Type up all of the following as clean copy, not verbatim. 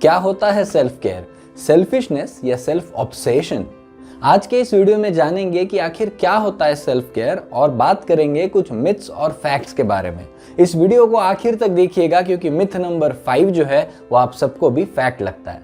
क्या होता है सेल्फ केयर, सेल्फिशनेस या सेल्फ ऑब्सेशन? आज के इस वीडियो में जानेंगे कि आखिर क्या होता है सेल्फ केयर और बात करेंगे कुछ मिथ्स और फैक्ट्स के बारे में। इस वीडियो को आखिर तक देखिएगा क्योंकि मिथ नंबर 5 जो है वो आप सबको भी फैक्ट लगता है।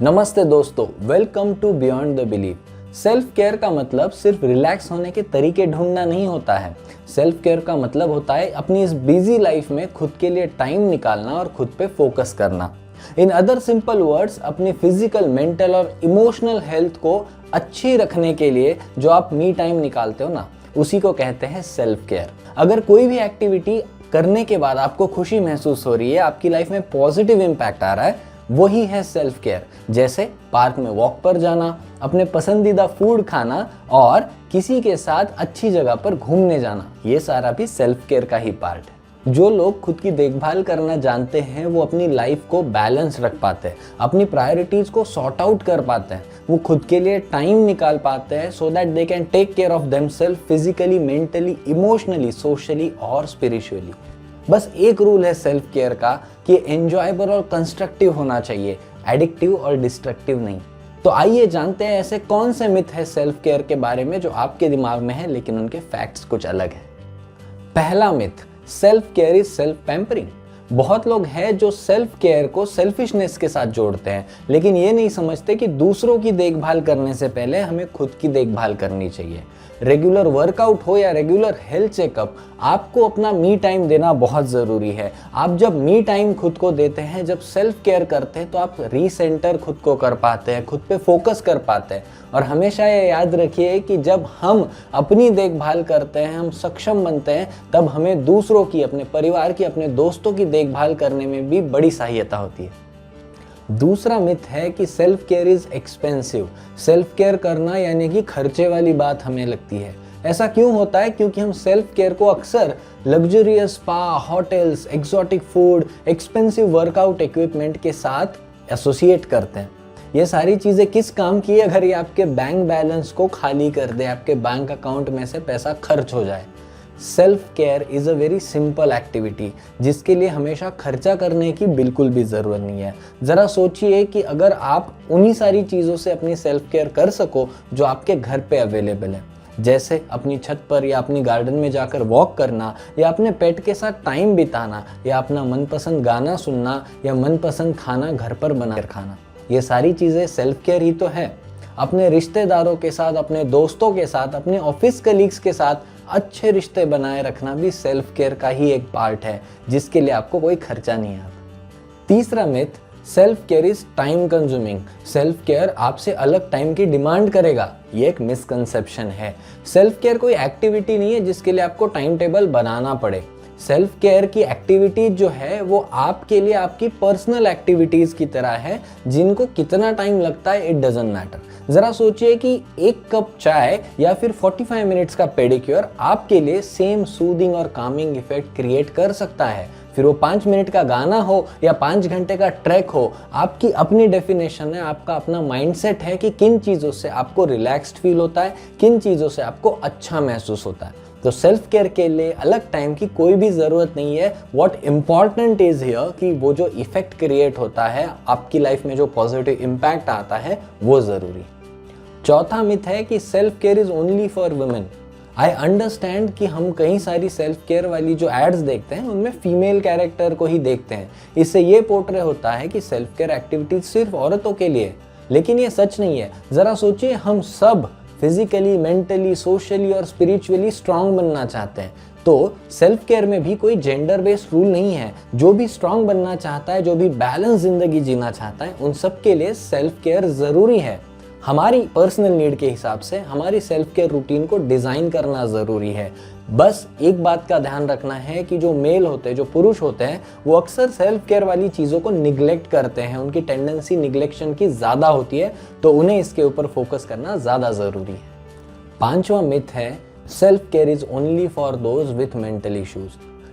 नमस्ते दोस्तों, welcome to beyond the belief. Self care का मतलब सिर्फ रिलैक्स होने के तरीके ढूंढना नहीं होता है। सेल्फ केयर का मतलब होता है अपनी इस बिजी लाइफ में खुद के लिए टाइम निकालना और खुद पे फोकस करना। इन अदर सिंपल वर्ड्स, अपनी फिजिकल, मेंटल और इमोशनल हेल्थ को अच्छी रखने के लिए जो आप मी टाइम निकालते हो ना, उसी को कहते हैं सेल्फ केयर। अगर कोई भी एक्टिविटी करने के बाद आपको खुशी महसूस हो रही है, आपकी लाइफ में पॉजिटिव इम्पैक्ट आ रहा है, वही है सेल्फ केयर। जैसे पार्क में वॉक पर जाना, अपने पसंदीदा फूड खाना और किसी के साथ अच्छी जगह पर घूमने जाना, ये सारा भी सेल्फ केयर का ही पार्ट है। जो लोग खुद की देखभाल करना जानते हैं वो अपनी लाइफ को बैलेंस रख पाते हैं, अपनी प्रायोरिटीज को सॉर्ट आउट कर पाते हैं, वो खुद के लिए टाइम निकाल पाते हैं so that they can take care of themselves physically, mentally, emotionally, socially और स्पिरिचुअली। बस एक रूल है सेल्फ केयर का कि एंजॉयबल और कंस्ट्रक्टिव होना चाहिए, एडिक्टिव और डिस्ट्रक्टिव नहीं। तो आइए जानते हैं ऐसे कौन से मिथ है सेल्फ केयर के बारे में जो आपके दिमाग में है लेकिन उनके फैक्ट्स कुछ अलग है। पहला myth, self care is self pampering. बहुत लोग हैं जो सेल्फ केयर को सेल्फिशनेस के साथ जोड़ते हैं, लेकिन ये नहीं समझते कि दूसरों की देखभाल करने से पहले हमें खुद की देखभाल करनी चाहिए। रेगुलर वर्कआउट हो या रेगुलर हेल्थ चेकअप, आपको अपना मी टाइम देना बहुत ज़रूरी है। आप जब मी टाइम खुद को देते हैं, जब सेल्फ केयर करते हैं, तो आप रीसेंटर खुद को कर पाते हैं, खुद पे फोकस कर पाते हैं। और हमेशा ये याद रखिए कि जब हम अपनी देखभाल करते हैं, हम सक्षम बनते हैं, तब हमें दूसरों की, अपने परिवार की, अपने दोस्तों की देखभाल करने में भी बड़ी सहायता होती है। दूसरा मिथ है कि self care is expensive. Self care करना यानी कि खर्चे वाली बात हमें लगती है। ऐसा क्यों होता है? क्योंकि हम सेल्फ केयर को अक्सर luxurious spa, hotels, exotic food, expensive workout equipment के साथ एसोसिएट करते हैं। ये सारी चीज़ें किस काम की है अगर ये आपके बैंक बैलेंस को खाली कर दे, आपके बैंक अकाउंट में से पैसा खर्च हो जाए। Self care is a very simple activity जिसके लिए हमेशा खर्चा करने की बिल्कुल भी ज़रूरत नहीं है। ज़रा सोचिए कि अगर आप उन्हीं सारी चीज़ों से अपनी सेल्फ केयर कर सको जो आपके घर पे अवेलेबल है, जैसे अपनी छत पर या अपनी गार्डन में जाकर वॉक करना, या अपने पेट के साथ टाइम बिताना, या अपना मनपसंद गाना सुनना, या मनपसंद खाना घर पर बनाकर खाना, ये सारी चीज़ें सेल्फ केयर ही तो है। अपने रिश्तेदारों के साथ, अपने दोस्तों के साथ, अपने ऑफिस कलीग्स के साथ अच्छे रिश्ते बनाए रखना भी सेल्फ केयर का ही एक पार्ट है जिसके लिए आपको कोई खर्चा नहीं आता। तीसरा myth, self care is time consuming. Self care आपसे अलग टाइम की डिमांड करेगा, ये एक मिसकंसेप्शन है। सेल्फ केयर कोई एक्टिविटी नहीं है जिसके लिए आपको टाइम टेबल बनाना पड़े। सेल्फ केयर की एक्टिविटीज जो है वो आपके लिए आपकी पर्सनल एक्टिविटीज की तरह है, जिनको कितना टाइम लगता है इट डजंट मैटर। जरा सोचिए कि एक कप चाय या फिर 45 मिनट्स का पेडिक्योर आपके लिए सेम सूदिंग और कामिंग इफेक्ट क्रिएट कर सकता है। फिर वो 5 मिनट का गाना हो या 5 घंटे का ट्रैक हो, आपकी अपनी डेफिनेशन है, आपका अपना माइंडसेट है कि किन चीज़ों से आपको रिलैक्स्ड फील होता है, किन चीज़ों से आपको अच्छा महसूस होता है। तो सेल्फ केयर के लिए अलग टाइम की कोई भी ज़रूरत नहीं है। व्हाट इम्पॉर्टेंट इज़ हियर कि वो जो इफेक्ट क्रिएट होता है, आपकी लाइफ में जो पॉजिटिव इम्पैक्ट आता है, वो ज़रूरी। चौथा मिथ है कि self care is only for women. I understand कि हम कई सारी सेल्फ केयर वाली जो एड्स देखते हैं उनमें फीमेल कैरेक्टर को ही देखते हैं। इससे ये पोर्ट्रे होता है कि सेल्फ केयर एक्टिविटीज सिर्फ औरतों के लिए, लेकिन ये सच नहीं है। ज़रा सोचिए, हम सब फिजिकली, मेंटली, सोशली और स्पिरिचुअली स्ट्रांग बनना चाहते हैं। तो सेल्फ केयर में भी कोई जेंडर बेस्ड रूल नहीं है। जो भी स्ट्रांग बनना चाहता है, जो भी बैलेंस जिंदगी जीना चाहता है, उन सब के लिए सेल्फ केयर ज़रूरी है। हमारी पर्सनल नीड के हिसाब से हमारी सेल्फ केयर रूटीन को डिज़ाइन करना ज़रूरी है। बस एक बात का ध्यान रखना है कि जो मेल होते हैं, जो पुरुष होते हैं, वो अक्सर सेल्फ केयर वाली चीज़ों को निगलेक्ट करते हैं। उनकी टेंडेंसी निगलेक्शन की ज़्यादा होती है, तो उन्हें इसके ऊपर फोकस करना ज़्यादा ज़रूरी है। पांचवा मिथ है, self care is only for those with mental issues.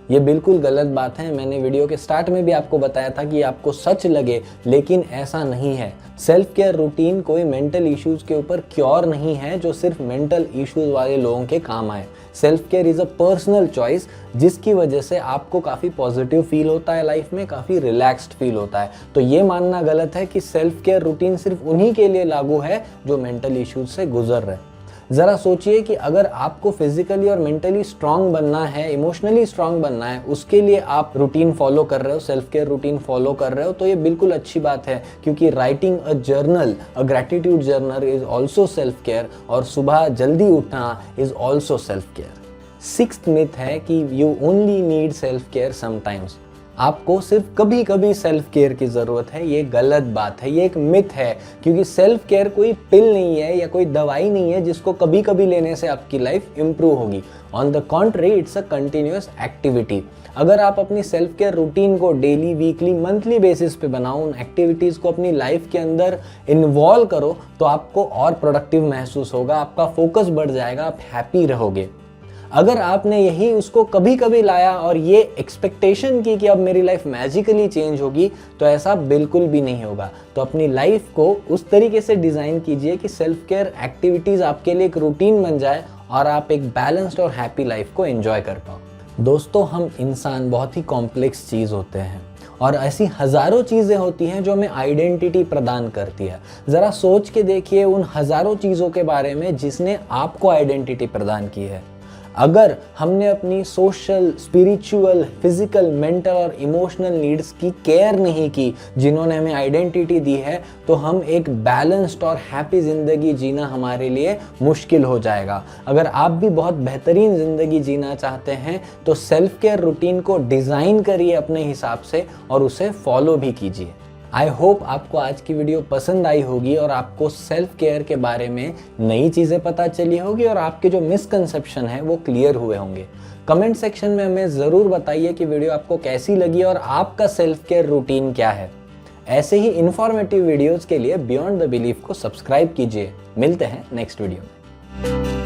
ये बिल्कुल गलत बात है। मैंने वीडियो के स्टार्ट में भी आपको बताया था कि आपको सच लगे, लेकिन ऐसा नहीं है। सेल्फ केयर रूटीन कोई मेंटल इश्यूज के ऊपर क्योर नहीं है जो सिर्फ मेंटल इश्यूज वाले लोगों के काम आए। Self care is a personal choice, जिसकी वजह से आपको काफ़ी पॉजिटिव फील होता है लाइफ में, काफ़ी रिलैक्स्ड फील होता है। तो ये मानना गलत है कि सेल्फ केयर रूटीन सिर्फ उन्हीं के लिए लागू है जो मेंटल इश्यूज से गुजर रहे हैं। ज़रा सोचिए कि अगर आपको फिजिकली और मेंटली स्ट्रांग बनना है, इमोशनली स्ट्रांग बनना है, उसके लिए आप रूटीन फॉलो कर रहे हो, सेल्फ केयर रूटीन फॉलो कर रहे हो, तो ये बिल्कुल अच्छी बात है। क्योंकि writing a journal, a gratitude journal is also self care, और सुबह जल्दी उठना is also self care. Sixth myth है कि you only need self care sometimes. आपको सिर्फ कभी कभी सेल्फ केयर की ज़रूरत है। ये गलत बात है, ये एक मिथ है। क्योंकि सेल्फ केयर कोई पिल नहीं है या कोई दवाई नहीं है जिसको कभी कभी लेने से आपकी लाइफ इंप्रूव होगी। On the contrary, it's a continuous activity. अगर आप अपनी सेल्फ केयर रूटीन को डेली, वीकली, मंथली बेसिस पे बनाओ, उन एक्टिविटीज़ को अपनी लाइफ के अंदर इन्वॉल्व करो, तो आपको और प्रोडक्टिव महसूस होगा, आपका फोकस बढ़ जाएगा, आप हैप्पी रहोगे। अगर आपने यही उसको कभी कभी लाया और ये एक्सपेक्टेशन की कि अब मेरी लाइफ मैजिकली चेंज होगी, तो ऐसा बिल्कुल भी नहीं होगा। तो अपनी लाइफ को उस तरीके से डिज़ाइन कीजिए कि सेल्फ केयर एक्टिविटीज़ आपके लिए एक रूटीन बन जाए और आप एक बैलेंस्ड और हैप्पी लाइफ को एंजॉय कर पाओ। दोस्तों, हम इंसान बहुत ही कॉम्प्लेक्स चीज़ होते हैं और ऐसी हज़ारों चीज़ें होती हैं जो हमें आइडेंटिटी प्रदान करती है। ज़रा सोच के देखिए उन हज़ारों चीज़ों के बारे में जिसने आपको आइडेंटिटी प्रदान की है। अगर हमने अपनी सोशल, स्पिरिचुअल, फिजिकल, मेंटल और इमोशनल नीड्स की केयर नहीं की जिन्होंने हमें आइडेंटिटी दी है, तो हम एक बैलेंस्ड और हैप्पी ज़िंदगी जीना हमारे लिए मुश्किल हो जाएगा। अगर आप भी बहुत बेहतरीन ज़िंदगी जीना चाहते हैं तो सेल्फ केयर रूटीन को डिज़ाइन करिए अपने हिसाब से और उसे फॉलो भी कीजिए। आई होप आपको आज की वीडियो पसंद आई होगी और आपको सेल्फ केयर के बारे में नई चीज़ें पता चली होगी और आपके जो मिसकंसेप्शन है वो क्लियर हुए होंगे। कमेंट सेक्शन में हमें ज़रूर बताइए कि वीडियो आपको कैसी लगी और आपका सेल्फ केयर रूटीन क्या है। ऐसे ही इन्फॉर्मेटिव वीडियोज़ के लिए बियॉन्ड द बिलीफ को सब्सक्राइब कीजिए। मिलते हैं नेक्स्ट वीडियो में।